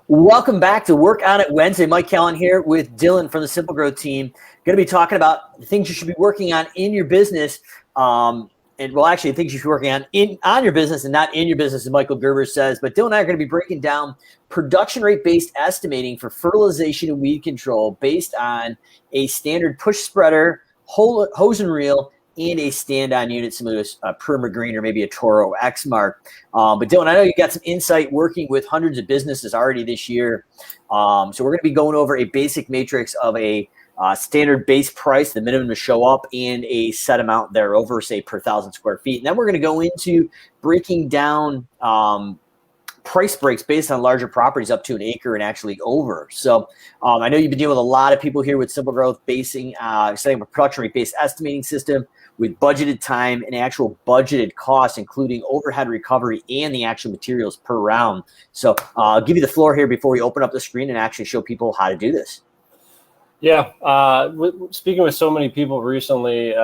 Welcome back to Work On It Wednesday. Mike Callahan here with Dylan from the SimpleGrowth team. Going to be talking about the things you should be working on in your business. Actually, things you should be working on your business and not in your business, as Michael Gerber says. But Dylan and I are going to be breaking down production rate-based estimating for fertilization and weed control based on a standard push spreader, hose and reel, and a stand-on unit similar to a Perma-Green or maybe a Toro X-Mark. But Dylan, I know you got some insight working with hundreds of businesses already this year. So we're going to be going over a basic matrix of a standard base price, the minimum to show up, and a set amount thereover, say per 1,000 square feet. And then we're going to go into breaking down price breaks based on larger properties up to an acre and actually over. So I know you've been dealing with a lot of people here with SimpleGrowth setting up a production rate-based estimating system with budgeted time and actual budgeted costs, including overhead recovery and the actual materials per round. So I'll give you the floor here before we open up the screen and actually show people how to do this. Yeah, speaking with so many people recently,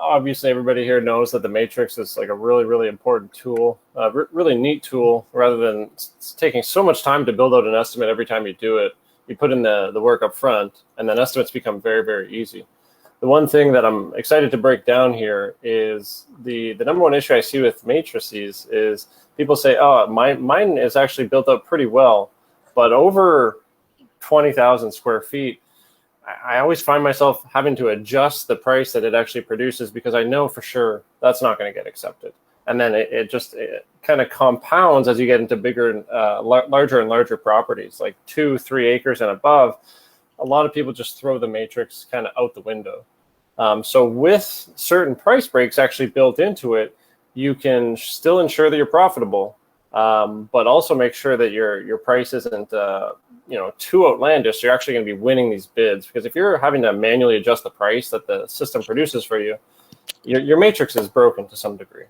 obviously everybody here knows that the matrix is like a really, really important tool, really neat tool. Rather than taking so much time to build out an estimate every time you do it, you put in the work up front, and then estimates become very, very easy. The one thing that I'm excited to break down here is the number one issue I see with matrices is people say, oh, mine is actually built up pretty well, but over 20,000 square feet, I always find myself having to adjust the price that it actually produces because I know for sure that's not going to get accepted. And then it kind of compounds as you get into bigger, larger and larger properties, like 2-3 acres and above. A lot of people just throw the matrix kind of out the window. So with certain price breaks actually built into it, you can still ensure that you're profitable, but also make sure that your price isn't too outlandish. So you're actually going to be winning these bids, because if you're having to manually adjust the price that the system produces for you, your matrix is broken to some degree.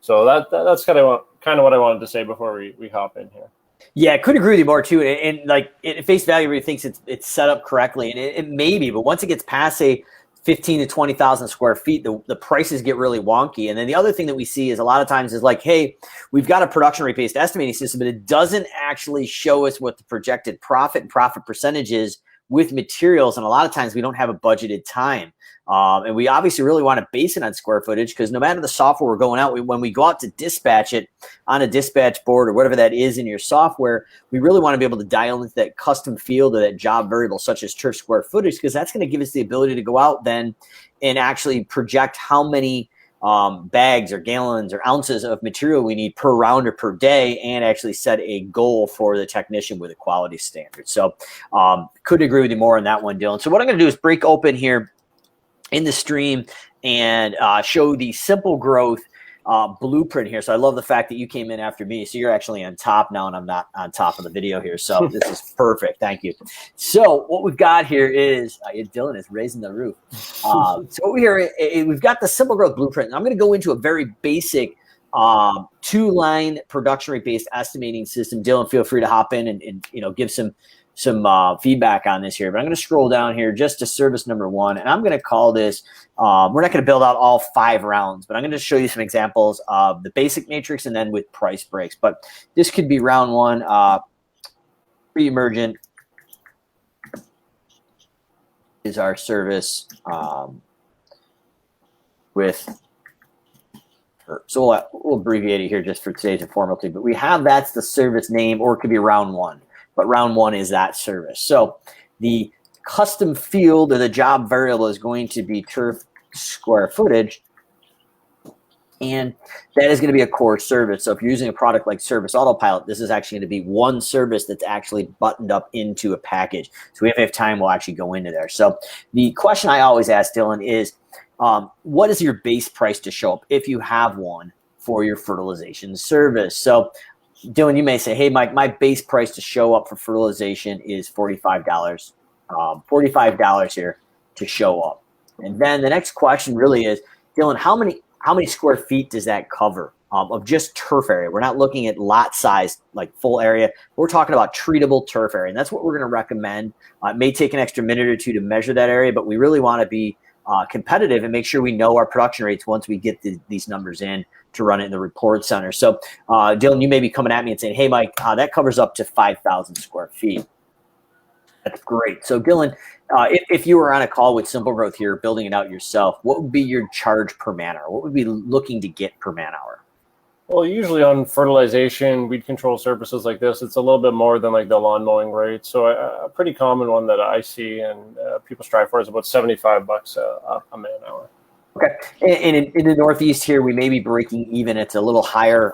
So that's kind of what I wanted to say before we hop in here. Yeah, I couldn't agree with you more too. And like at face value, everybody thinks it's set up correctly, and it may be, but once it gets past say 15 to 20,000 square feet, the prices get really wonky. And then the other thing that we see is a lot of times is like, hey, we've got a production rate based estimating system, but it doesn't actually show us what the projected profit and profit percentage is with materials. And a lot of times we don't have a budgeted time. And we obviously really want to base it on square footage, because no matter the software we're going out, when we go out to dispatch it on a dispatch board or whatever that is in your software, we really want to be able to dial into that custom field or that job variable, such as turf square footage, because that's going to give us the ability to go out then and actually project how many bags or gallons or ounces of material we need per round or per day, and actually set a goal for the technician with a quality standard. So couldn't agree with you more on that one, Dylan. So what I'm going to do is break open here in the stream and show the SimpleGrowth blueprint here. So I love the fact that you came in after me. So you're actually on top now and I'm not on top of the video here. So this is perfect. Thank you. So what we've got here is, Dylan is raising the roof. So what we've got the SimpleGrowth blueprint. And I'm going to go into a very basic 2-line production rate based estimating system. Dylan, feel free to hop in and give some feedback on this here, but I'm going to scroll down here just to service number 1, and I'm going to call this, we're not going to build out all 5 rounds, but I'm going to show you some examples of the basic matrix and then with price breaks. But this could be round 1, pre-emergent is our service so we'll abbreviate it here just for today's informality, but we have, that's the service name, or it could be round 1. But round 1 is that service. So the custom field or the job variable is going to be turf square footage, and that is going to be a core service. So if you're using a product like Service Autopilot, this is actually going to be one service that's actually buttoned up into a package. So if we have time, we'll actually go into there. So the question I always ask, Dylan, is what is your base price to show up if you have one for your fertilization service? So Dylan, you may say, hey, Mike, my base price to show up for fertilization is $45. $45 here to show up. And then the next question really is, Dylan, how many square feet does that cover of just turf area? We're not looking at lot size, like full area. We're talking about treatable turf area. And that's what we're going to recommend. It may take an extra minute or two to measure that area, but we really want to be competitive and make sure we know our production rates once we get these numbers in to run it in the report center. So Dylan, you may be coming at me and saying, hey, Mike, that covers up to 5,000 square feet. That's great. So Dylan, if you were on a call with SimpleGrowth here, building it out yourself, what would be your charge per man hour? What would we be looking to get per man hour? Well, usually on fertilization, weed control services like this, it's a little bit more than like the lawn mowing rate. So a pretty common one that I see and people strive for is about $75 a man hour. Okay. And in the Northeast here, we may be breaking even. It's a little higher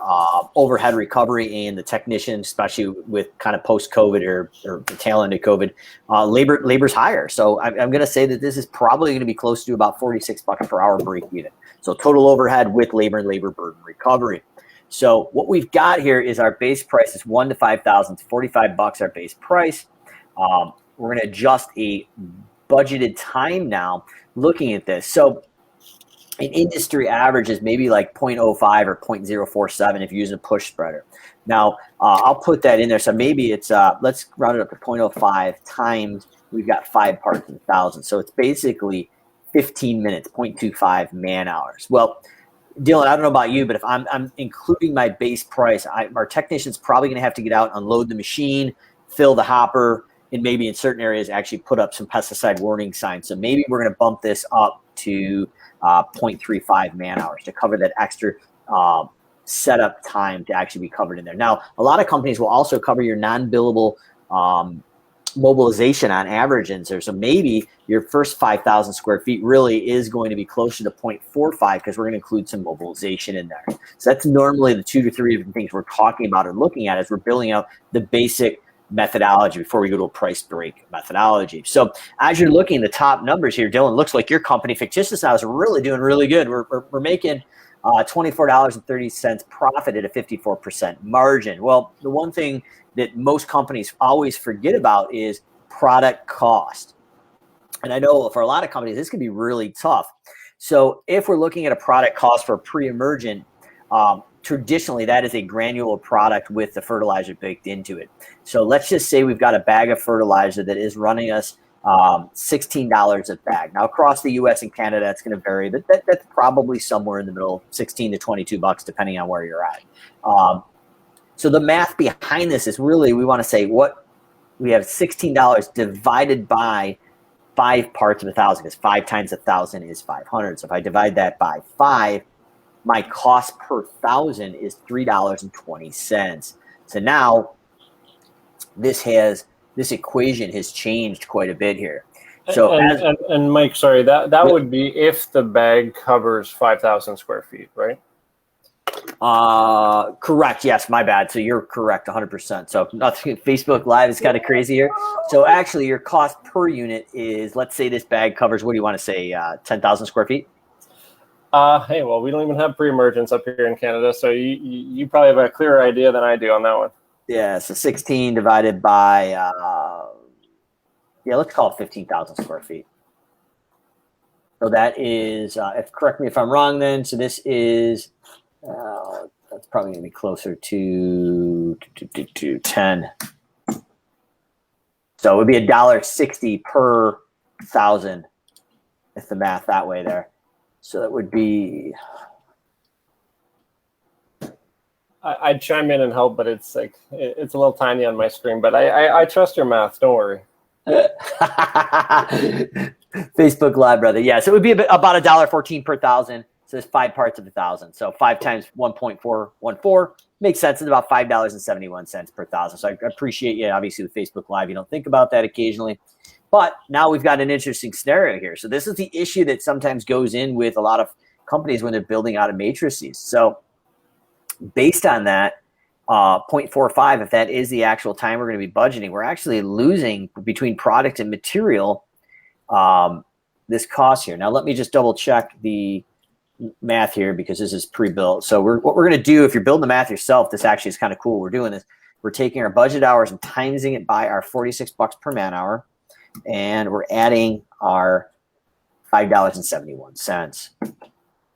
overhead recovery, and the technicians, especially with kind of post-COVID or the tail end of COVID, labor's higher. So I'm going to say that this is probably going to be close to about $46 per hour break even. So total overhead with labor and labor burden recovery. So what we've got here is our base price is $1,000 to $5,000. It's $45 our base price. We're going to adjust a budgeted time now looking at this. So an industry average is maybe like 0.05 or 0.047 if you're using a push spreader. Now, I'll put that in there. So maybe it's, let's round it up to 0.05 times, we've got 5 parts in 1,000. So it's basically 15 minutes, 0.25 man hours. Well, Dylan, I don't know about you, but if I'm including my base price, our technician's probably going to have to get out, unload the machine, fill the hopper, and maybe in certain areas actually put up some pesticide warning signs. So maybe we're going to bump this up to 0.35 man hours to cover that extra setup time to actually be covered in there. Now, a lot of companies will also cover your non-billable mobilization on average in there. So maybe your first 5,000 square feet really is going to be closer to 0.45 because we're going to include some mobilization in there. So that's normally the 2 to 3 different things we're talking about or looking at as we're building out the basic methodology before we go to a price break methodology. So as you're looking at the top numbers here, Dylan, looks like your company, Fictitious Now, is really doing really good. We're making $24.30 profit at a 54% margin. Well, the one thing that most companies always forget about is product cost. And I know for a lot of companies, this can be really tough. So if we're looking at a product cost for pre-emergent, traditionally that is a granule product with the fertilizer baked into it. So let's just say we've got a bag of fertilizer that is running us $16 a bag. Now across the US and Canada, that's going to vary, but that's probably somewhere in the middle, 16 to 22 bucks, depending on where you're at. So the math behind this is really, we want to say what we have $16 divided by 5 parts of 1,000, because 5 times 1,000 is 500. So if I divide that by 5, my cost per 1,000 is $3.20. So now this equation has changed quite a bit here. So and Mike, sorry, that would be if the bag covers 5,000 square feet, right? Correct. Yes, my bad. So you're correct 100%. So nothing, Facebook Live is kind of crazy here. So actually your cost per unit is, let's say this bag covers, what do you want to say, 10,000 square feet? Hey, well, we don't even have pre-emergence up here in Canada, so you probably have a clearer idea than I do on that one. Yeah, so 16 divided by, let's call it 15,000 square feet. So that is, correct me if I'm wrong then, so this is, that's probably going to be closer to 10. So it would be $1.60 per 1,000, if the math that way there. So that would be. I'd chime in and help, but it's like it's a little tiny on my screen. But I trust your math. Don't worry. Facebook Live, brother. Yeah, so it would be about $1.14 per 1,000. So there's 5 parts of 1,000. So 5 times 1.414 makes sense. It's about $5.71 per 1,000. So I appreciate you. Obviously, with Facebook Live, you don't think about that occasionally. But now we've got an interesting scenario here. So this is the issue that sometimes goes in with a lot of companies when they're building out of matrices. So based on that, 0.45, if that is the actual time we're going to be budgeting, we're actually losing between product and material this cost here. Now let me just double check the math here because this is pre-built. So what we're going to do, if you're building the math yourself, this actually is kind of cool. We're doing this. We're taking our budget hours and timesing it by our $46 per man hour. And we're adding our $5.71.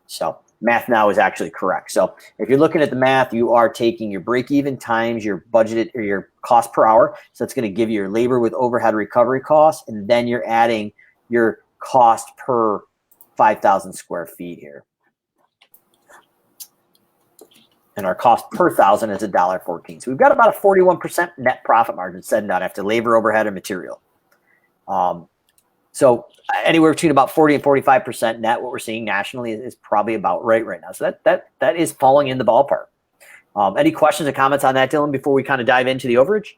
So math now is actually correct. So if you're looking at the math, you are taking your break-even times, your budgeted or your cost per hour. So it's going to give you your labor with overhead recovery costs, and then you're adding your cost per 5,000 square feet here. and our cost per thousand is $1.14. So we've got about a 41% net profit margin set down after labor, overhead, and material. So anywhere between about 40 and 45% net, what we're seeing nationally is probably about right now. So that is falling in the ballpark. Any questions or comments on that, Dylan, before we kind of dive into the overage?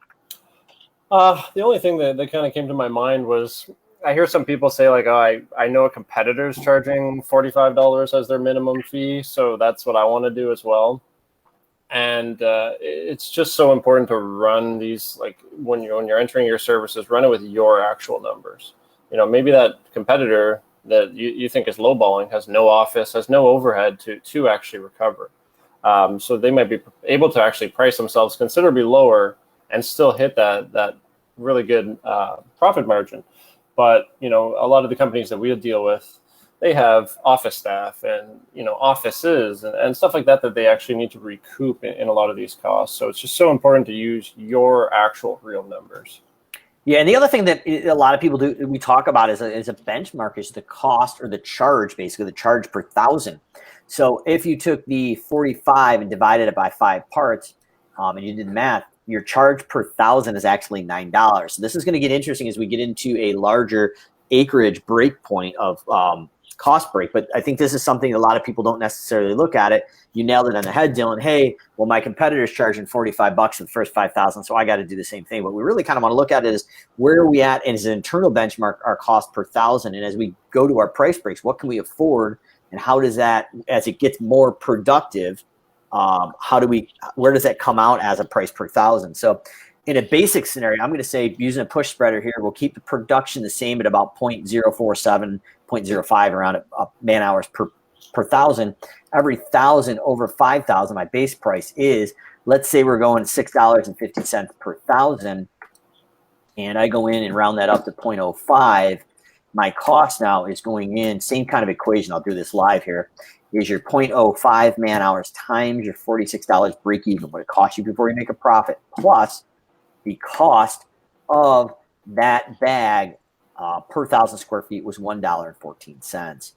The only thing that kind of came to my mind was I hear some people say like, oh, I know a competitor's charging $45 as their minimum fee, so that's what I want to do as well. And it's just so important to run these, like when you're entering your services, run it with your actual numbers. You know, maybe that competitor that you think is lowballing has no office, has no overhead to actually recover. So they might be able to actually price themselves considerably lower and still hit that really good profit margin. But, you know, a lot of the companies that we deal with, they have office staff and, you know, offices and stuff like that they actually need to recoup in a lot of these costs. So it's just so important to use your actual real numbers. Yeah, and the other thing that a lot of people we talk about as a benchmark is the cost or the charge, basically the charge per thousand. So if you took the 45 and divided it by 5 parts, and you did the math, your charge per thousand is actually $9. So this is going to get interesting as we get into a larger acreage break point of cost break. But I think this is something a lot of people don't necessarily look at it. You nailed it on the head, Dylan. Hey, well, my competitor's charging $45 for the first 5,000, so I got to do the same thing. What we really kind of want to look at is where are we at as an internal benchmark, our cost per thousand. And as we go to our price breaks, what can we afford? And how does that, as it gets more productive, where does that come out as a price per thousand? So in a basic scenario, I'm going to say using a push spreader here, we'll keep the production the same at about 0.047, 0.05 around man hours per thousand. Every 1,000 over 5,000, my base price is, let's say we're going $6.50 per thousand, and I go in and round that up to 0.05. My cost now is going in, same kind of equation, I'll do this live here, is your 0.05 man hours times your $46 break even, what it costs you before you make a profit, plus the cost of that bag per 1,000 square feet was $1.14.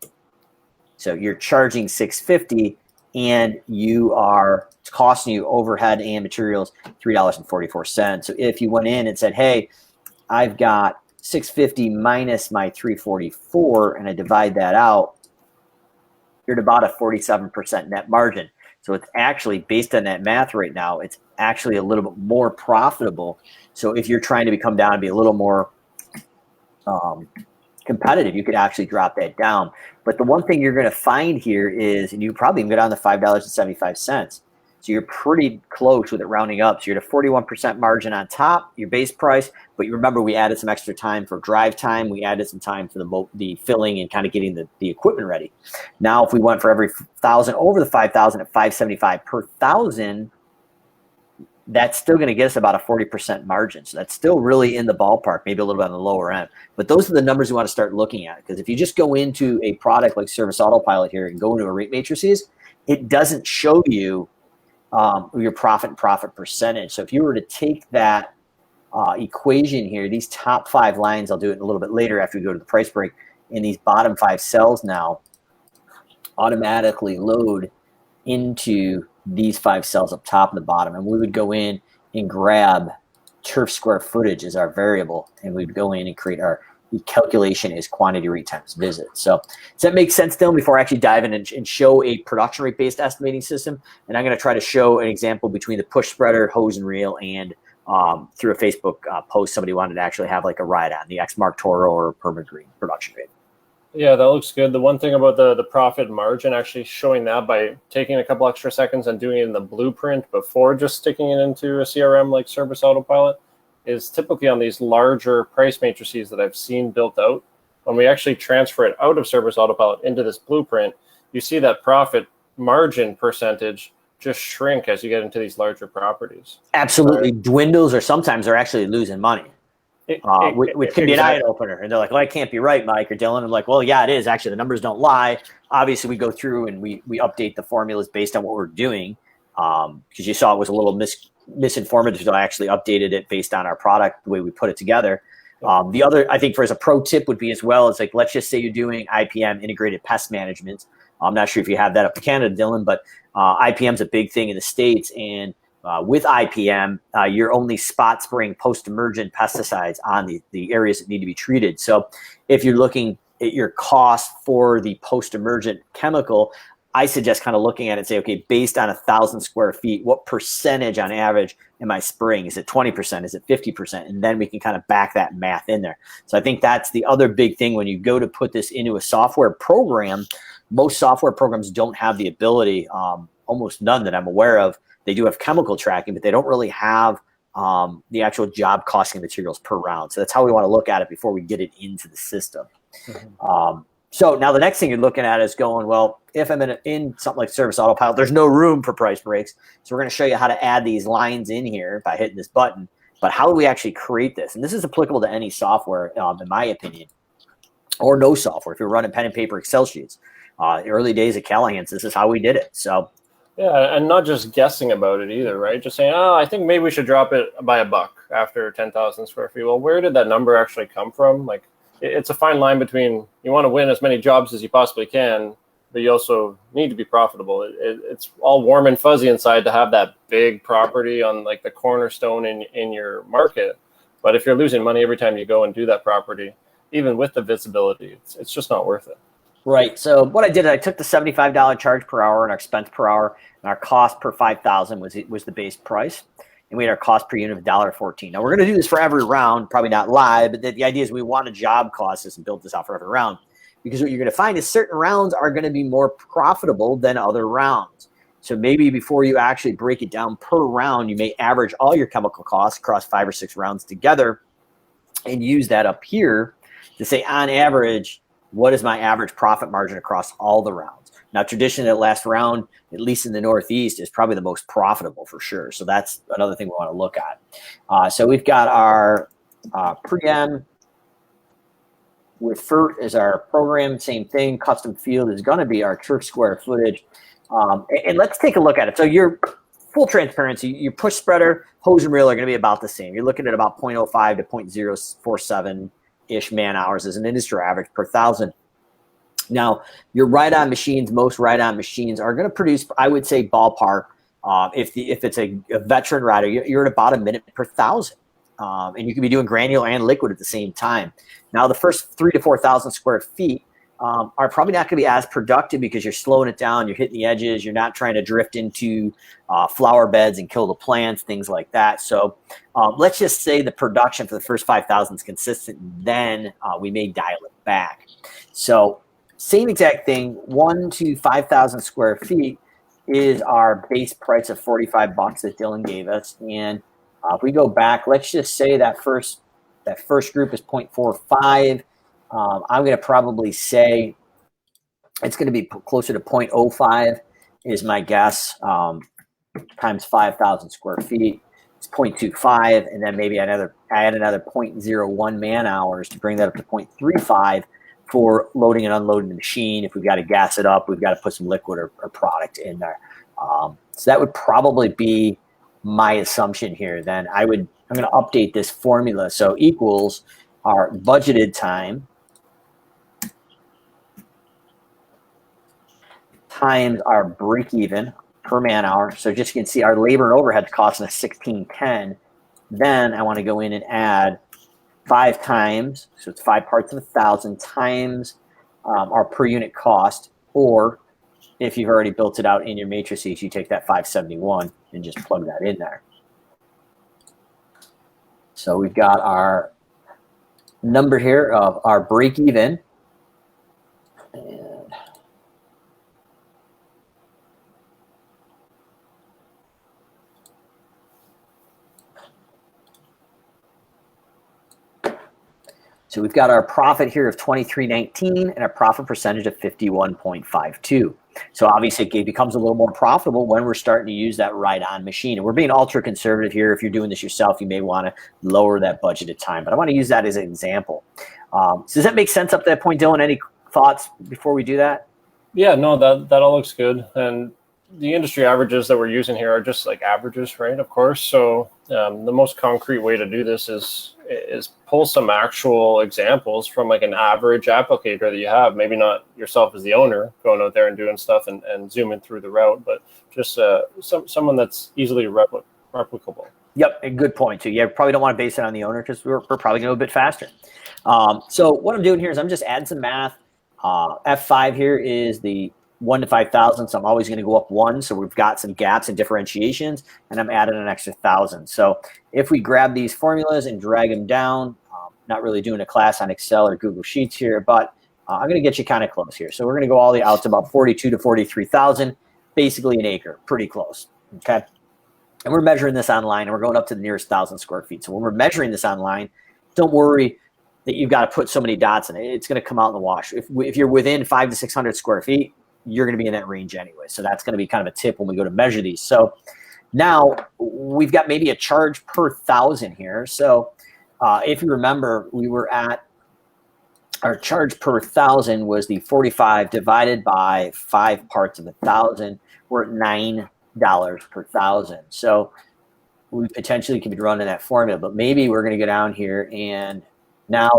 So you're charging $6.50 and it's costing you overhead and materials $3.44. So if you went in and said, hey, I've got $6.50 minus my $3.44 and I divide that out, you're at about a 47% net margin. So it's actually, based on that math right now, it's actually a little bit more profitable. So if you're trying to become down and be a little more competitive, you could actually drop that down. But the one thing you're going to find here is, and you probably can go down to $5.75. So you're pretty close with it rounding up. So you're at a 41% margin on top, your base price. But you remember we added some extra time for drive time. We added some time for the filling and kind of getting the equipment ready. Now, if we went for every 1,000 over the 5,000 at $5.75 per thousand, that's still going to get us about a 40% margin. So that's still really in the ballpark, maybe a little bit on the lower end. But those are the numbers you want to start looking at. Because if you just go into a product like Service Autopilot here and go into a rate matrices, it doesn't show you your profit and profit percentage. So if you were to take that equation here, these top 5 lines, I'll do it a little bit later after we go to the price break, and these bottom 5 cells now automatically load into these 5 cells up top and the bottom. And we would go in and grab turf square footage as our variable, and we'd go in and create the calculation is quantity rate times visit. So does that make sense, Dylan, before I actually dive in and show a production rate based estimating system? And I'm going to try to show an example between the push spreader, hose and reel, and through a Facebook post, somebody wanted to actually have like a ride on the X-Mark Toro or Perma Green production rate. Yeah, that looks good. The one thing about the profit margin, actually showing that by taking a couple extra seconds and doing it in the blueprint before just sticking it into a CRM like Service Autopilot, is typically on these larger price matrices that I've seen built out. When we actually transfer it out of Service Autopilot into this blueprint, you see that profit margin percentage just shrink as you get into these larger properties. Absolutely dwindles, or sometimes they're actually losing money. Which can be an eye opener. And they're like, well, that can't be right, Mike or Dylan. I'm like, well, yeah, it is. Actually, the numbers don't lie. Obviously, we go through and we update the formulas based on what we're doing. Because you saw it was a little misinformative, so I actually updated it based on our product, the way we put it together. The other, I think, for as a pro tip would be as well, it's like, let's just say you're doing IPM, integrated pest management. I'm not sure if you have that up in Canada, Dylan, but IPM is a big thing in the States, and with IPM, you're only spot spraying post-emergent pesticides on the areas that need to be treated. So if you're looking at your cost for the post-emergent chemical, I suggest kind of looking at it and say, okay, based on 1,000 square feet, what percentage on average am I spraying? Is it 20%? Is it 50%? And then we can kind of back that math in there. So I think that's the other big thing when you go to put this into a software program. Most software programs don't have the ability, almost none that I'm aware of. They do have chemical tracking, but they don't really have the actual job costing materials per round. So that's how we want to look at it before we get it into the system. Mm-hmm. So now the next thing you're looking at is going, well, if I'm in something like Service Autopilot, there's no room for price breaks. So we're going to show you how to add these lines in here by hitting this button. But how do we actually create this? And this is applicable to any software, in my opinion, or no software. If you're running pen and paper Excel sheets, early days at Callahan's, this is how we did it. So yeah, and not just guessing about it either, right? Just saying, oh, I think maybe we should drop it by $1 after 10,000 square feet. Well, where did that number actually come from? Like, it's a fine line between you want to win as many jobs as you possibly can, but you also need to be profitable. It's all warm and fuzzy inside to have that big property on like the cornerstone in your market. But if you're losing money every time you go and do that property, even with the visibility, it's just not worth it. Right. So what I did, I took the $75 charge per hour and our expense per hour, and our cost per 5,000 was the base price. And we had our cost per unit of $1.14. Now we're going to do this for every round, probably not live, but the idea is we want to job cost this and build this out for every round, because what you're going to find is certain rounds are going to be more profitable than other rounds. So maybe before you actually break it down per round, you may average all your chemical costs across 5 or 6 rounds together and use that up here to say, on average, what is my average profit margin across all the rounds? Now, traditionally, that last round, at least in the Northeast, is probably the most profitable for sure. So that's another thing we want to look at. So we've got our pre-em with FERT as our program. Same thing. Custom field is going to be our turf square footage. And let's take a look at it. So your full transparency, your push spreader, hose and reel are going to be about the same. You're looking at about 0.05 to 0.047-ish man hours as an industry average per 1,000. Now, your ride-on machines, most ride-on machines are going to produce, I would say, ballpark. If it's a veteran rider, you're at about a minute per 1,000. And you can be doing granular and liquid at the same time. Now, the first 3,000 to 4,000 square feet are probably not going to be as productive because you're slowing it down, you're hitting the edges, you're not trying to drift into flower beds and kill the plants, things like that. So let's just say the production for the first 5,000 is consistent, then we may dial it back. So same exact thing, 1 to 5,000 square feet is our base price of $45 that Dylan gave us. And if we go back, let's just say that first group is 0.45. I'm going to probably say it's going to be closer to 0.05 is my guess, times 5,000 square feet. It's 0.25, and then maybe add another 0.01 man hours to bring that up to 0.35 for loading and unloading the machine. If we've got to gas it up, we've got to put some liquid or product in there. So that would probably be my assumption here. Then I'm going to update this formula. So equals our budgeted time times our break even per man hour. So just you can see our labor and overhead costing us $16.10. Then I want to go in and add 5 times, so it's 5 parts of 1,000 times our per unit cost, or if you've already built it out in your matrices, you take that 571 and just plug that in there. So we've got our number here of our break even. And so we've got our profit here of 23.19 and our profit percentage of 51.52. So obviously it becomes a little more profitable when we're starting to use that ride-on machine. And we're being ultra conservative here. If you're doing this yourself, you may want to lower that budgeted time. But I want to use that as an example. So does that make sense up to that point, Dylan? Any thoughts before we do that? Yeah, no, that all looks good. And the industry averages that we're using here are just like averages, right? Of course. So the most concrete way to do this is pull some actual examples from like an average applicator that you have. Maybe not yourself as the owner going out there and doing stuff and zooming through the route, but just someone that's easily replicable. Yep, a good point too. Yeah, probably don't want to base it on the owner because we're probably going to go a bit faster. So what I'm doing here is I'm just adding some math. F5 here is the 1 to 5,000, so I'm always going to go up 1. So we've got some gaps and differentiations, and I'm adding an extra 1,000. So if we grab these formulas and drag them down, not really doing a class on Excel or Google Sheets here, but I'm going to get you kind of close here. So we're going to go all the way out to about 42 to 43,000, basically an acre, pretty close. Okay. And we're measuring this online, and we're going up to the nearest 1,000 square feet. So when we're measuring this online, don't worry that you've got to put so many dots in it. It's going to come out in the wash. If you're within 500 to 600 square feet, you're going to be in that range anyway. So that's going to be kind of a tip when we go to measure these. So now we've got maybe a charge per 1,000 here. So if you remember, we were at our charge per 1,000 was the 45 divided by 5 parts of 1,000. We're at $9 per 1,000. So we potentially could be running that formula, but maybe we're going to go down here, and now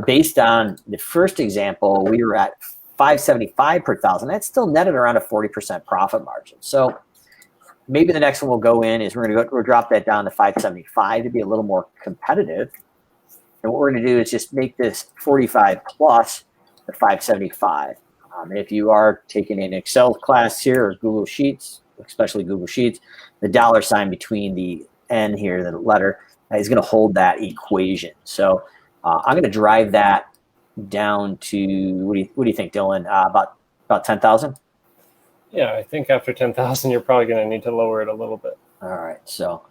based on the first example, we were at 575 per 1,000. That's still netted around a 40% profit margin. So maybe the next one we'll go in is we'll drop that down to 575 to be a little more competitive. And what we're going to do is just make this 45 plus the 575. If you are taking an Excel class here or Google Sheets, especially Google Sheets, the $ between the N here, the letter, is going to hold that equation. So I'm going to drive that down to, what do you think, Dylan? About 10,000? Yeah, I think after 10,000, you're probably going to need to lower it a little bit. All right. So,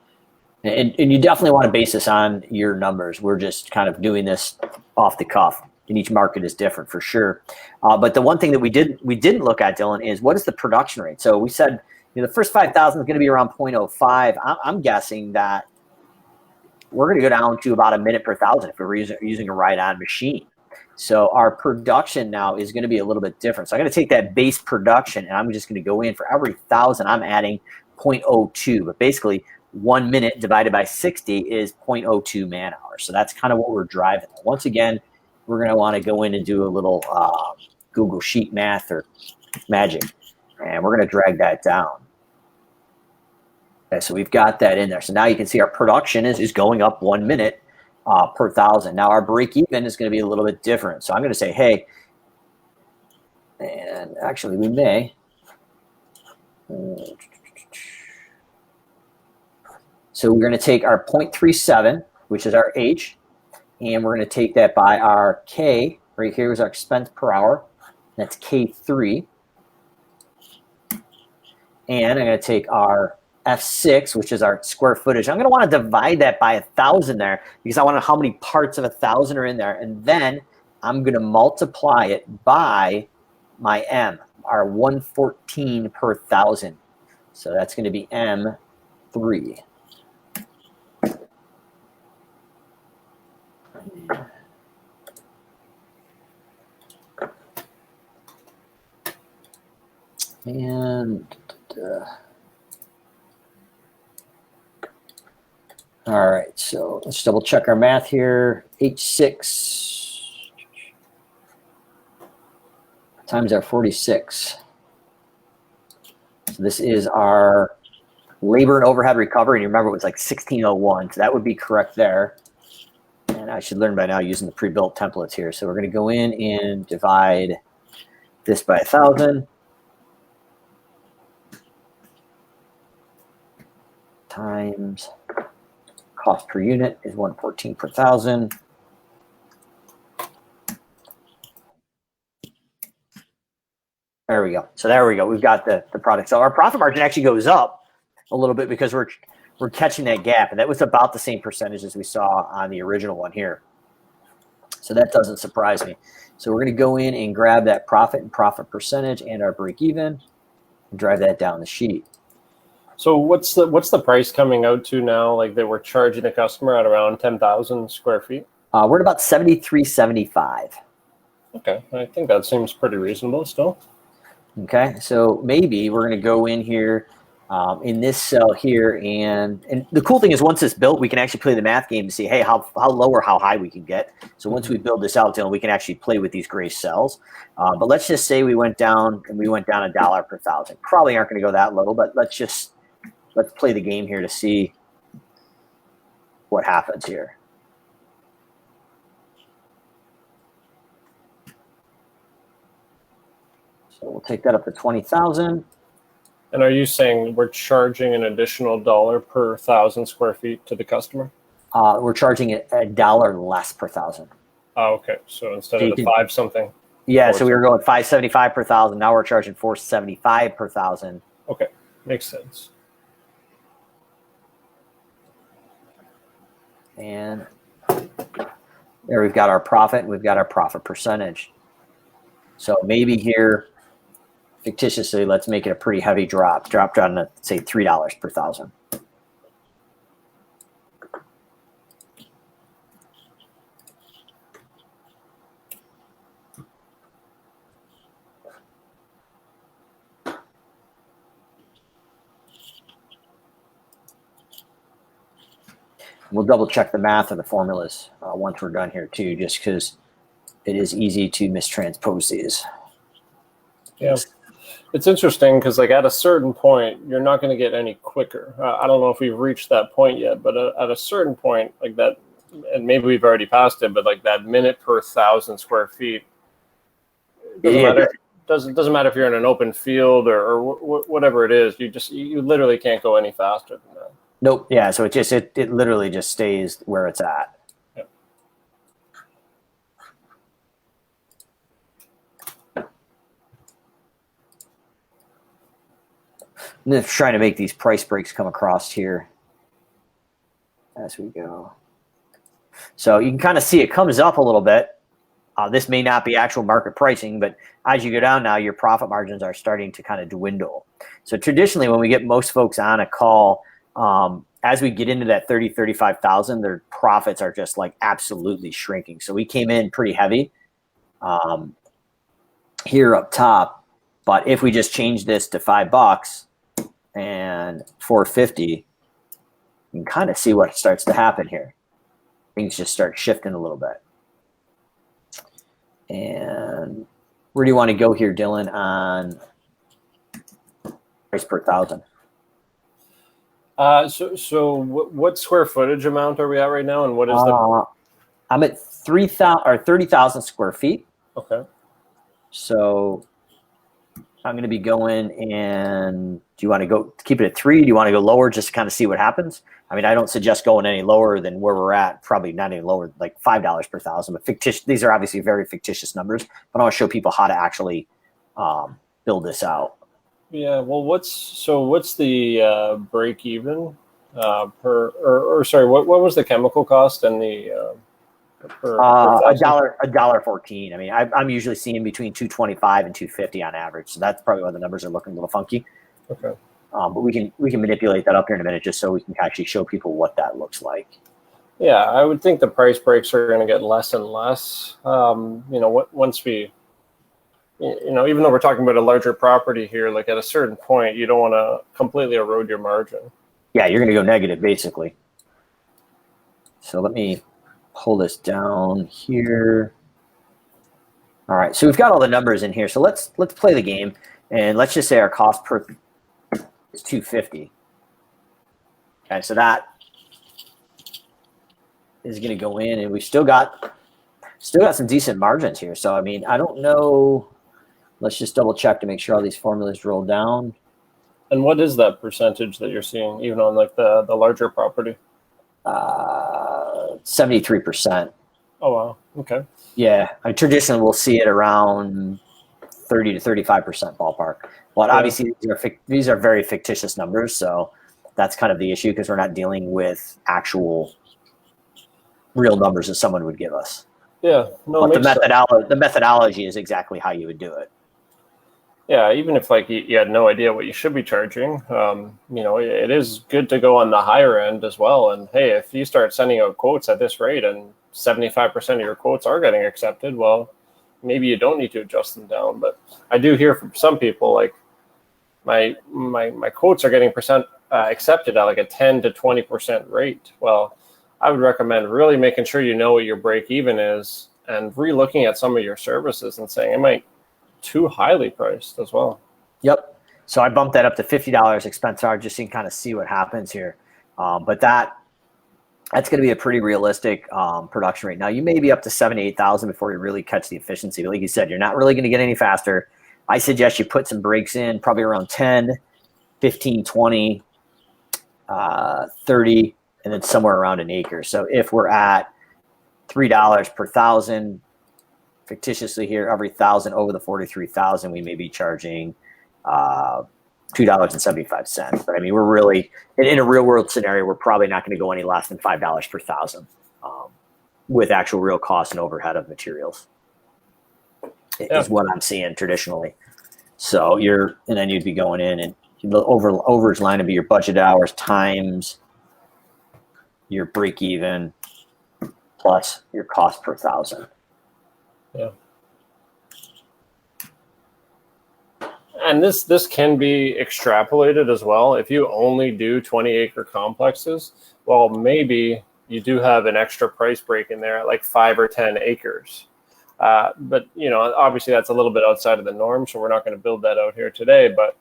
and you definitely want to base this on your numbers. We're just kind of doing this off the cuff, and each market is different for sure. But the one thing that we didn't look at, Dylan, is what is the production rate? So we said, the first 5,000 is going to be around 0.05. I'm guessing that we're going to go down to about a minute per 1,000 if we're using a ride-on machine. So our production now is going to be a little bit different. So I'm going to take that base production, and I'm just going to go in for every 1,000. I'm adding 0.02, but basically 1 minute divided by 60 is 0.02 man hours. So that's kind of what we're driving. Once again, we're going to want to go in and do a little Google Sheet math or magic, and we're going to drag that down. Okay, so we've got that in there. So now you can see our production is going up 1 minute per 1,000. Now our break even is going to be a little bit different. So I'm going to say, hey, and actually we may. So we're going to take our 0.37, which is our H, and we're going to take that by our K. Right here is our expense per hour. That's K3. And I'm going to take our F6, which is our square footage. I'm going to want to divide that by 1,000 there because I want to know how many parts of 1,000 are in there. And then I'm going to multiply it by my M, our 114 per 1,000. So that's going to be M3. And all right, so let's double check our math here. H6 times our 46. So this is our labor and overhead recovery. And you remember it was like 1601, so that would be correct there. And I should learn by now using the pre-built templates here. So we're going to go in and divide this by 1,000. Times cost per unit is 114 per 1,000. There we go. So there we go. We've got the product. So our profit margin actually goes up a little bit because we're catching that gap, and that was about the same percentage as we saw on the original one here. So that doesn't surprise me. So we're going to go in and grab that profit and profit percentage and our break even and drive that down the sheet. So what's the price coming out to now? Like that we're charging the customer at around 10,000 square feet? We're at about 73.75. Okay, I think that seems pretty reasonable still. Okay, so maybe we're going to go in here in this cell here, and the cool thing is once it's built, we can actually play the math game to see, hey, how low or how high we can get. So once we build this out, we can actually play with these gray cells. But let's just say we went down $1 per thousand. Probably aren't going to go that low, but let's play the game here to see what happens here. So we'll take that up to 20,000. And are you saying we're charging an additional $1 per 1,000 square feet to the customer? We're charging $1 less per thousand. Oh, okay. So instead of the 5 something. Yeah, so we were going $575 per thousand. Now we're charging $475 per thousand. Okay, makes sense. And there we've got our profit. We've got our profit percentage. So maybe here, fictitiously, let's make it a pretty heavy drop. Drop down to, say, $3 per thousand. We'll double check the math of the formulas once we're done here too, just because it is easy to mistranspose these. Yeah, it's interesting because like at a certain point, you're not going to get any quicker. I don't know if we've reached that point yet, but at a certain point, like that, and maybe we've already passed it, but like that minute per 1,000 square feet, doesn't matter if you're in an open field or whatever it is. You literally can't go any faster than that. Nope. Yeah. So it literally just stays where it's at. Yep. I'm just trying to make these price breaks come across here as we go. So you can kind of see it comes up a little bit. This may not be actual market pricing, but as you go down now, your profit margins are starting to kind of dwindle. So traditionally, when we get most folks on a call, as we get into that 30, 35,000, their profits are just like absolutely shrinking. So we came in pretty heavy here up top, but if we just change this to $5 and 450, you can kind of see what starts to happen here. Things just start shifting a little bit. And where do you want to go here, Dylan, on price per thousand? So what square footage amount are we at right now, and what is the? I'm at 30,000 square feet. Okay. So I'm going to be going, and do you want to go keep it at 3? Do you want to go lower just to kind of see what happens? I mean, I don't suggest going any lower than where we're at. Probably not any lower, like $5 per thousand. But fictitious. These are obviously very fictitious numbers. But I want to show people how to actually build this out. Yeah. Well, what's the break even or sorry, what was the chemical cost and the per $1.14. I mean, I'm usually seeing between $2.25 and $2.50 on average. So that's probably why the numbers are looking a little funky. Okay. But we can manipulate that up here in a minute just so we can actually show people what that looks like. Yeah, I would think the price breaks are going to get less and less. Once we, even though we're talking about a larger property here, like at a certain point, you don't want to completely erode your margin. Yeah, you're going to go negative basically. So let me pull this down here. All right, so we've got all the numbers in here. So let's play the game, and let's just say our cost per is $2.50. Okay, so that is going to go in, and we've still got some decent margins here. So I mean, I don't know. Let's just double check to make sure all these formulas roll down. And what is that percentage that you're seeing, even on like the larger property? 73%. Oh wow. Okay. Yeah, traditionally we'll see it around 30 to 35% ballpark. But obviously these are very fictitious numbers, so that's kind of the issue because we're not dealing with actual real numbers that someone would give us. Yeah, no. But the methodology is exactly how you would do it. Yeah, even if like you had no idea what you should be charging, it is good to go on the higher end as well. And hey, if you start sending out quotes at this rate and 75% of your quotes are getting accepted, well, maybe you don't need to adjust them down. But I do hear from some people, like my quotes are getting accepted at like a 10 to 20% rate. Well, I would recommend really making sure you know what your break even is and re-looking at some of your services and saying, am I too highly priced as well? Yep. So I bumped that up to $50 expense hour just so you can kind of see what happens here. But that's going to be a pretty realistic production rate. Now, you may be up to 7,000 to 8,000 before you really catch the efficiency. But like you said, you're not really going to get any faster. I suggest you put some breaks in, probably around 10, 15, 20, 30, and then somewhere around an acre. So if we're at $3 per thousand, fictitiously here, every 1,000 over the 43,000, we may be charging $2.75. But I mean, we're really in a real world scenario, we're probably not going to go any less than $5 per thousand with actual real cost and overhead of materials. Is what I'm seeing traditionally. So and then you'd be going in and the overage line would be your budget hours times your break even plus your cost per thousand. Yeah. And this can be extrapolated as well. If you only do 20-acre complexes, well, maybe you do have an extra price break in there at like 5 or 10 acres. But, obviously that's a little bit outside of the norm, so we're not going to build that out here today. But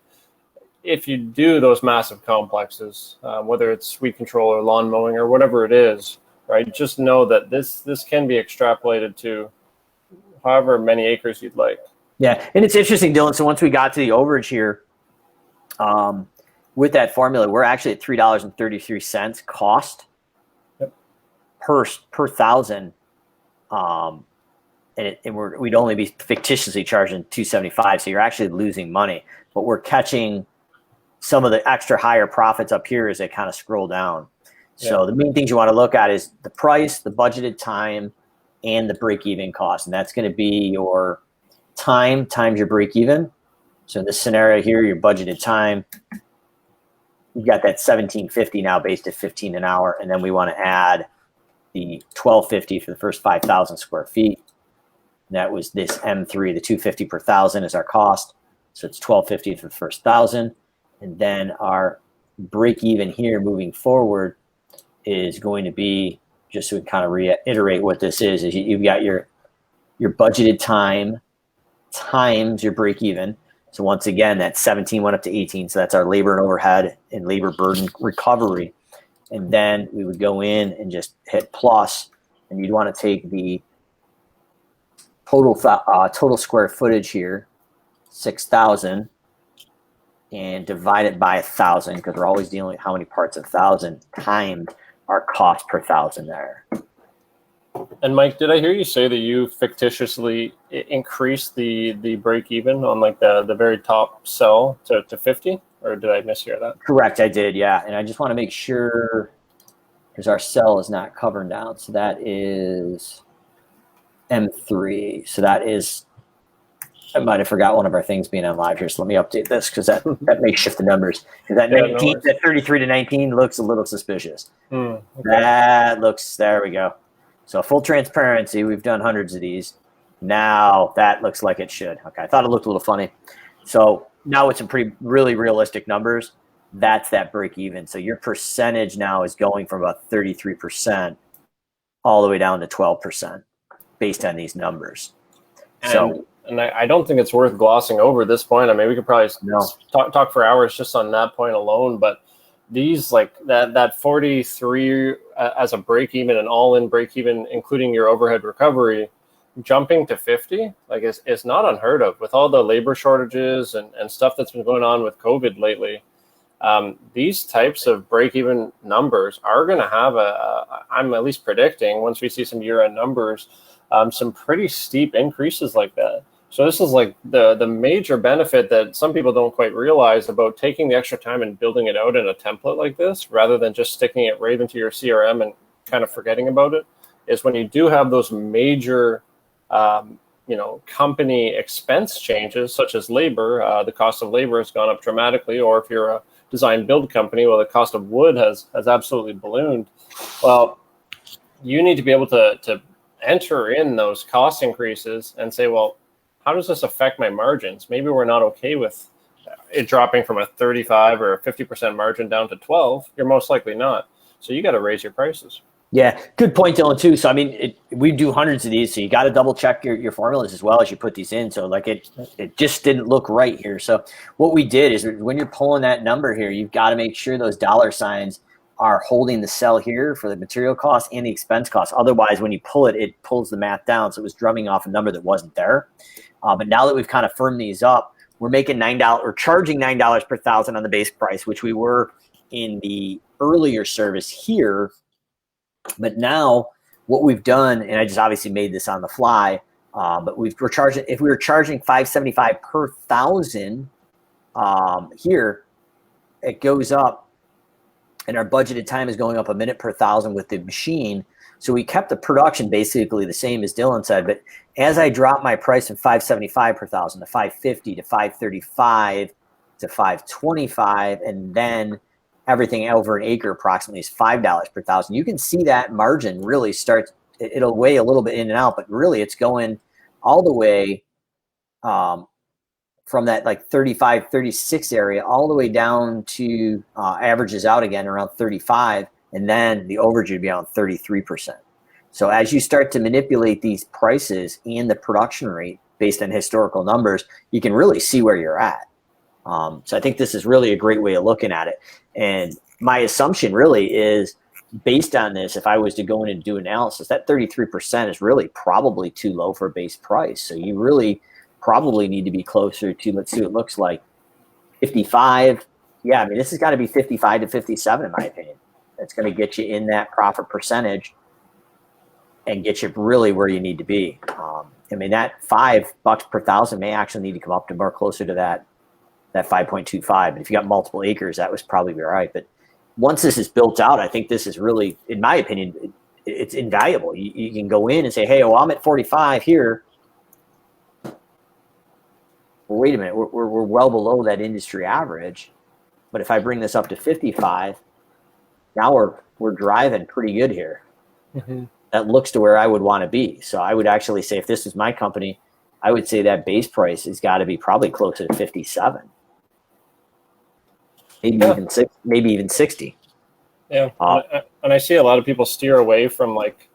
if you do those massive complexes, whether it's weed control or lawn mowing or whatever it is, right, just know that this can be extrapolated to however many acres you'd like. Yeah, and it's interesting, Dylan. So once we got to the overage here, with that formula, we're actually at $3.33 cost per thousand, and we'd only be fictitiously charging $2.75. So you're actually losing money, but we're catching some of the extra higher profits up here as they kind of scroll down. So the main things you want to look at is the price, the budgeted time, and the break-even cost, and that's going to be your time times your break-even. So in this scenario here, your budgeted time, you've got that $17.50 now based at 15 an hour, and then we want to add the $12.50 for the first 5,000 square feet. And that was this M3, the $250 per thousand is our cost. So it's $12.50 for the first 1,000, and then our break-even here moving forward is going to be, just so we kind of reiterate what this is you've got your budgeted time times your break even. So once again, that 17 went up to 18. So that's our labor and overhead and labor burden recovery. And then we would go in and just hit plus, and you'd want to take the total square footage here, 6,000, and divide it by 1,000, because we're always dealing with how many parts of 1,000 times our cost per thousand there. And Mike, did I hear you say that you fictitiously increased the break even on like the very top cell to 50, or did I mishear that? Correct, I did, yeah. And I just want to make sure, because our cell is not covered down. So that is M3. So that is, I might have forgot one of our things being on live here. So let me update this, because that makes shift the numbers. Because that 19, that 33 to 19 looks a little suspicious. Okay. That looks, there we go. So full transparency, we've done hundreds of these. Now that looks like it should. Okay, I thought it looked a little funny. So now with some really realistic numbers, that's that break even. So your percentage now is going from about 33% all the way down to 12% based on these numbers. And I don't think it's worth glossing over at this point. I mean, we could probably talk for hours just on that point alone, but these, like that 43 as a break even, an all-in break even, including your overhead recovery, jumping to 50, like it's not unheard of with all the labor shortages and stuff that's been going on with COVID lately. These types of break even numbers are going to have I'm at least predicting, once we see some year-end numbers, some pretty steep increases like that. So this is like the major benefit that some people don't quite realize about taking the extra time and building it out in a template like this, rather than just sticking it right into your CRM and kind of forgetting about it, is when you do have those major, company expense changes, such as labor. The cost of labor has gone up dramatically, or if you're a design build company, well, the cost of wood has absolutely ballooned. Well, you need to be able to enter in those cost increases and say, well, how does this affect my margins? Maybe we're not okay with it dropping from a 35 or a 50% margin down to 12. You're most likely not. So you got to raise your prices. Yeah, good point, Dylan, too. So, I mean, we do hundreds of these, so you got to double check your formulas as well as you put these in. So, like, it just didn't look right here. So, what we did is when you're pulling that number here, you've got to make sure those dollar signs are holding the cell here for the material cost and the expense cost. Otherwise, when you pull it, it pulls the math down. So, it was drumming off a number that wasn't there. But now that we've kind of firmed these up, we're making $9 or charging $9 per thousand on the base price, which we were in the earlier service here. But now what we've done, and I just obviously made this on the fly, but we're charging, if we were charging $575 per thousand here, it goes up, and our budgeted time is going up a minute per thousand with the machine. So we kept the production basically the same as Dylan said, but as I drop my price from $575 per thousand to $550 to $535 to $525, and then everything over an acre approximately is $5 per thousand. You can see that margin really starts, it'll weigh a little bit in and out, but really it's going all the way from that like 35, 36 area all the way down to averages out again around 35, and then the overage would be around 33%. So as you start to manipulate these prices and the production rate based on historical numbers, you can really see where you're at. So I think this is really a great way of looking at it. And my assumption really is based on this, if I was to go in and do analysis, that 33% is really probably too low for a base price. So you really probably need to be closer to, let's see what it looks like, 55. Yeah, I mean, this has got to be 55 to 57 in my opinion. That's going to get you in that profit percentage and get you really where you need to be. I mean, that $5 per thousand may actually need to come up to more closer to that 5.25. But if you got multiple acres, that was probably all right. But once this is built out, I think this is really, in my opinion, it's invaluable. You can go in and say, hey, well, I'm at 45 here. Well, wait a minute, we're well below that industry average. But if I bring this up to 55, now we're driving pretty good here. Mm-hmm. That looks to where I would want to be. So I would actually say if this is my company, I would say that base price has got to be probably closer to 57. Maybe even 60. Yeah, and I see a lot of people steer away from like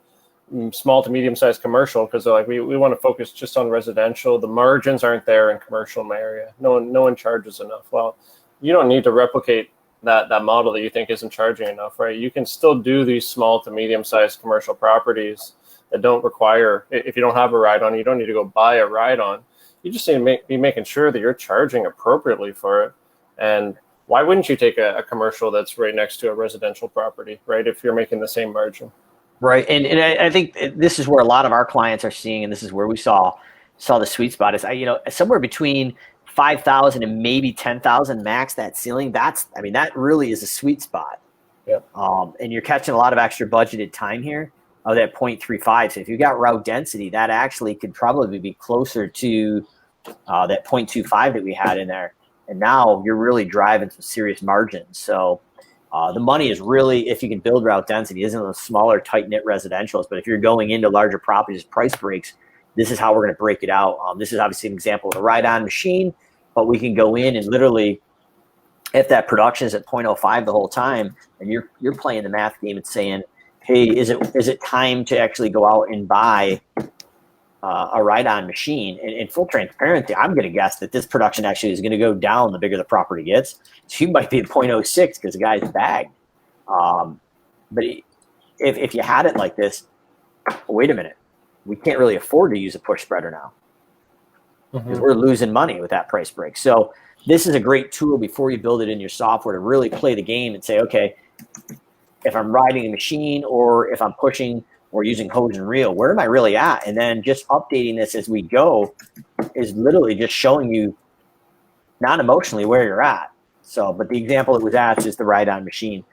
small to medium-sized commercial because they're like, we want to focus just on residential. The margins aren't there in commercial in my area. No one charges enough. Well, you don't need to replicate that model that you think isn't charging enough, right? You can still do these small to medium-sized commercial properties that don't require, if you don't have a ride-on, you don't need to go buy a ride-on. You just need to be making sure that you're charging appropriately for it. And why wouldn't you take a commercial that's right next to a residential property, right, if you're making the same margin? Right, and I think this is where a lot of our clients are seeing, and this is where we saw the sweet spot is, somewhere between 5,000 and maybe 10,000 max, that ceiling. That really is a sweet spot. Yeah. And you're catching a lot of extra budgeted time here of that 0.35. So if you've got route density, that actually could probably be closer to that 0.25 that we had in there. And now you're really driving some serious margins. So the money is really, if you can build route density, isn't those smaller, tight-knit residentials. But if you're going into larger properties, price breaks, this is how we're going to break it out. This is obviously an example of a ride-on machine, but we can go in and literally, if that production is at 0.05 the whole time, and you're playing the math game and saying, hey, is it time to actually go out and buy a ride-on machine? And in full transparency, I'm going to guess that this production actually is going to go down the bigger the property gets. So you might be at 0.06 because the guy's bagged. But if you had it like this, wait a minute, we can't really afford to use a push spreader now because we're losing money with that price break. So this is a great tool before you build it in your software to really play the game and say, okay, if I'm riding a machine or if I'm pushing or using hose and reel, where am I really at? And then just updating this as we go is literally just showing you non-emotionally where you're at. So, but the example it was at is the ride-on machine.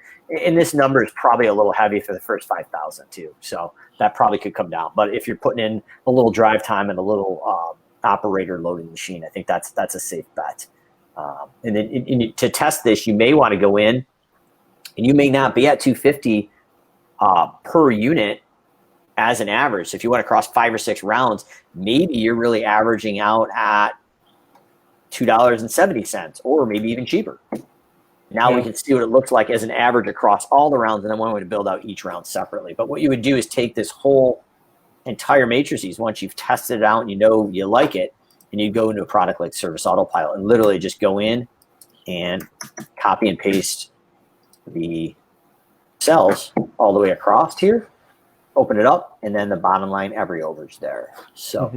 And this number is probably a little heavy for the first 5,000 too. So that probably could come down. But if you're putting in a little drive time and a little operator loading machine, I think that's a safe bet. And then to test this, you may want to go in, and you may not be at 250 per unit as an average. So if you went across 5 or 6 rounds, maybe you're really averaging out at $2.70 or maybe even cheaper. Now we can see what it looks like as an average across all the rounds, and then one way to build out each round separately. But what you would do is take this whole entire matrices, once you've tested it out and you know you like it, and you go into a product like Service Autopilot and literally just go in and copy and paste the cells all the way across here, open it up, and then the bottom line, every overage there. So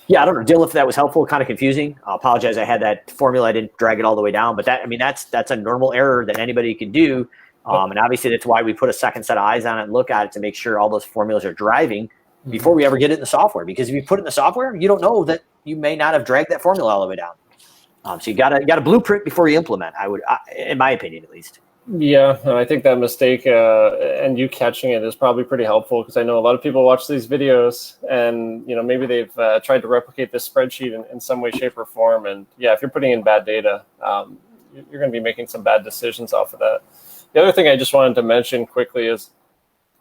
yeah, I don't know, Dylan, if that was helpful, kind of confusing. I apologize. I had that formula. I didn't drag it all the way down, but that's a normal error that anybody can do. And obviously that's why we put a second set of eyes on it and look at it to make sure all those formulas are driving before we ever get it in the software. Because if you put it in the software, you don't know that you may not have dragged that formula all the way down. So you got a blueprint before you implement, in my opinion, at least. Yeah, I think that mistake and you catching it is probably pretty helpful, because I know a lot of people watch these videos and maybe they've tried to replicate this spreadsheet in some way, shape, or form. And yeah, if you're putting in bad data, you're going to be making some bad decisions off of that. The other thing I just wanted to mention quickly is,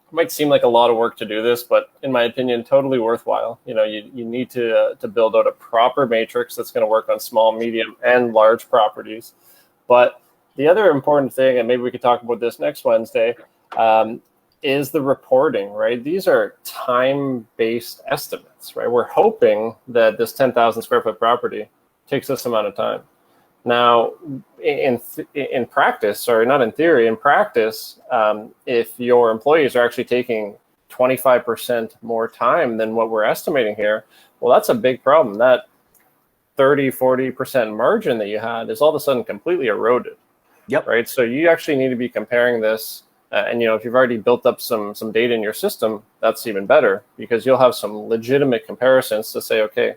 it might seem like a lot of work to do this, but in my opinion, totally worthwhile. You need to build out a proper matrix that's going to work on small, medium, and large properties. But the other important thing, and maybe we could talk about this next Wednesday, is the reporting, right? These are time-based estimates, right? We're hoping that this 10,000 square foot property takes this amount of time. Now, in practice, or not in theory, in practice, if your employees are actually taking 25% more time than what we're estimating here, well, that's a big problem. That 30-40% margin that you had is all of a sudden completely eroded. Yep. Right. So you actually need to be comparing this. And, if you've already built up some data in your system, that's even better, because you'll have some legitimate comparisons to say, okay,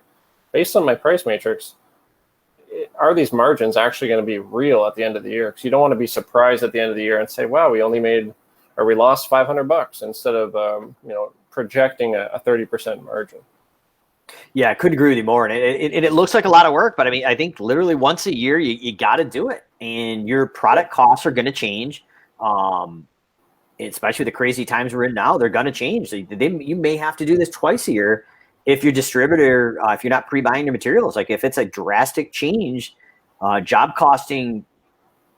based on my price matrix, are these margins actually going to be real at the end of the year? Because you don't want to be surprised at the end of the year and say, wow, we lost $500 instead of, projecting a 30% margin. Yeah, I couldn't agree with you more. And it looks like a lot of work, but I think literally once a year, you got to do it. And your product costs are going to change. Especially the crazy times we're in now, they're going to change. So you may have to do this twice a year if your distributor, if you're not pre-buying your materials. Like if it's a drastic change, job costing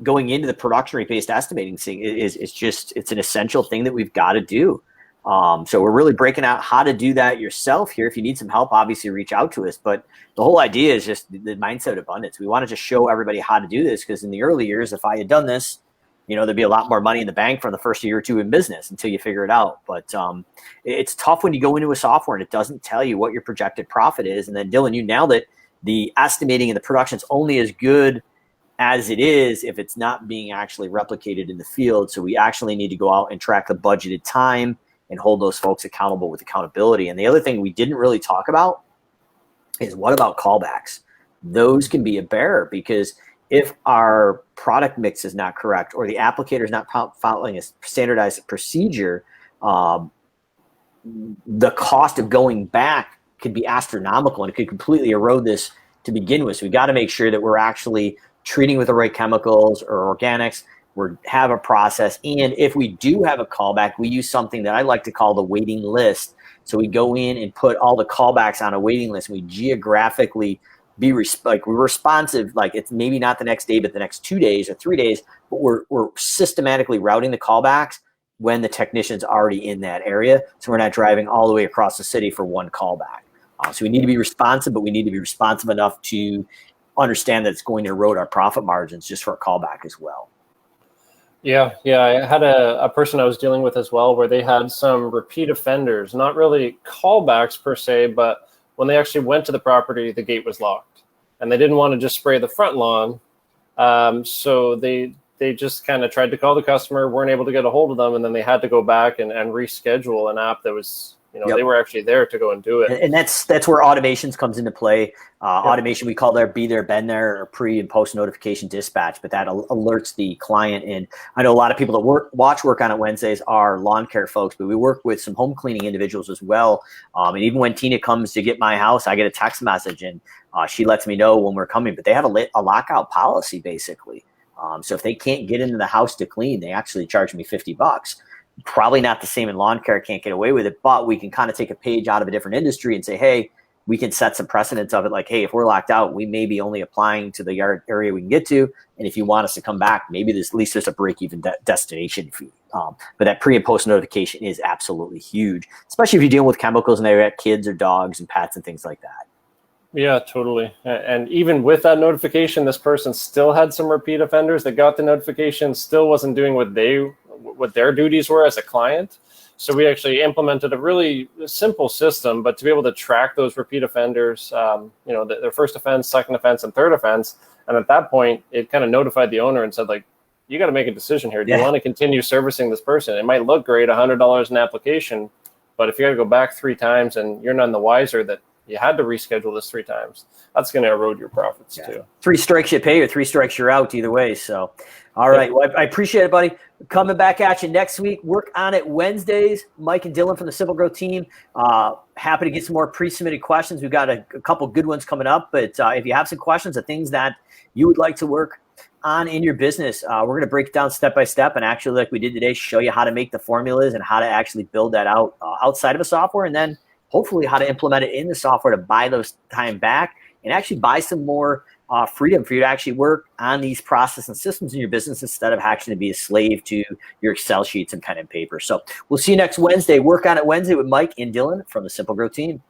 going into the production rate-based estimating thing it's an essential thing that we've got to do. So we're really breaking out how to do that yourself here. If you need some help, obviously reach out to us. But the whole idea is just the mindset of abundance. We want to just show everybody how to do this, because in the early years, if I had done this, there'd be a lot more money in the bank for the first year or two in business until you figure it out. But it's tough when you go into a software and it doesn't tell you what your projected profit is. And then, Dylan, you nailed it. The estimating and the production is only as good as it is if it's not being actually replicated in the field. So we actually need to go out and track the budgeted time and hold those folks accountable with accountability. And the other thing we didn't really talk about is, what about callbacks? Those can be a bear, because if our product mix is not correct, or the applicator is not following a standardized procedure, the cost of going back could be astronomical, and it could completely erode this to begin with. So we got to make sure that we're actually treating with the right chemicals or organics. We have a process. And if we do have a callback, we use something that I like to call the waiting list. So we go in and put all the callbacks on a waiting list, and we geographically be we're responsive. Like, it's maybe not the next day, but the next 2 days or 3 days, but we're systematically routing the callbacks when the technician's already in that area. So we're not driving all the way across the city for one callback. So we need to be responsive, but we need to be responsive enough to understand that it's going to erode our profit margins just for a callback as well. Yeah. I had a person I was dealing with as well, where they had some repeat offenders, not really callbacks per se, but when they actually went to the property, the gate was locked, and they didn't want to just spray the front lawn. So they just kind of tried to call the customer, weren't able to get a hold of them, and then they had to go back and reschedule an app that was, they were actually there to go and do it. And that's where automations comes into play. Automation, we call there be there, been there, or pre and post notification dispatch, but that alerts the client. And I know a lot of people that watch Work On It Wednesdays are lawn care folks, but we work with some home cleaning individuals as well. And even when Tina comes to get my house, I get a text message, and she lets me know when we're coming. But they have a lockout policy, basically. So if they can't get into the house to clean, they actually charge me $50. Probably not the same in lawn care. Can't get away with it, but we can kind of take a page out of a different industry and say, hey, we can set some precedents of it. Like, hey, if we're locked out, we may be only applying to the yard area we can get to. And if you want us to come back, maybe at least there's a break-even destination fee. But that pre and post notification is absolutely huge, especially if you're dealing with chemicals and they've got kids or dogs and pets and things like that. Yeah, totally. And even with that notification, this person still had some repeat offenders that got the notification, still wasn't doing what their duties were as a client. So we actually implemented a really simple system, but to be able to track those repeat offenders, their first offense, second offense, and third offense. And at that point, it kind of notified the owner and said, like, you got to make a decision here. Do you want to continue servicing this person? It might look great, $100 an application, but if you got to go back 3 times and you're none the wiser that you had to reschedule this 3 times, that's going to erode your profits too. 3 strikes you pay or 3 strikes you're out either way. So, all right. Well, I appreciate it, buddy. Coming back at you next week. Work on it Wednesdays. Mike and Dylan from the SimpleGrowth team. Happy to get some more pre-submitted questions. We've got a couple good ones coming up. But if you have some questions of things that you would like to work on in your business, we're going to break it down step by step. And actually, like we did today, show you how to make the formulas and how to actually build that out outside of a software. And then hopefully how to implement it in the software to buy those time back and actually buy some more freedom for you to actually work on these processes and systems in your business instead of having to be a slave to your Excel sheets and pen and paper. So we'll see you next Wednesday. Work on it Wednesday with Mike and Dylan from the SimpleGrowth team.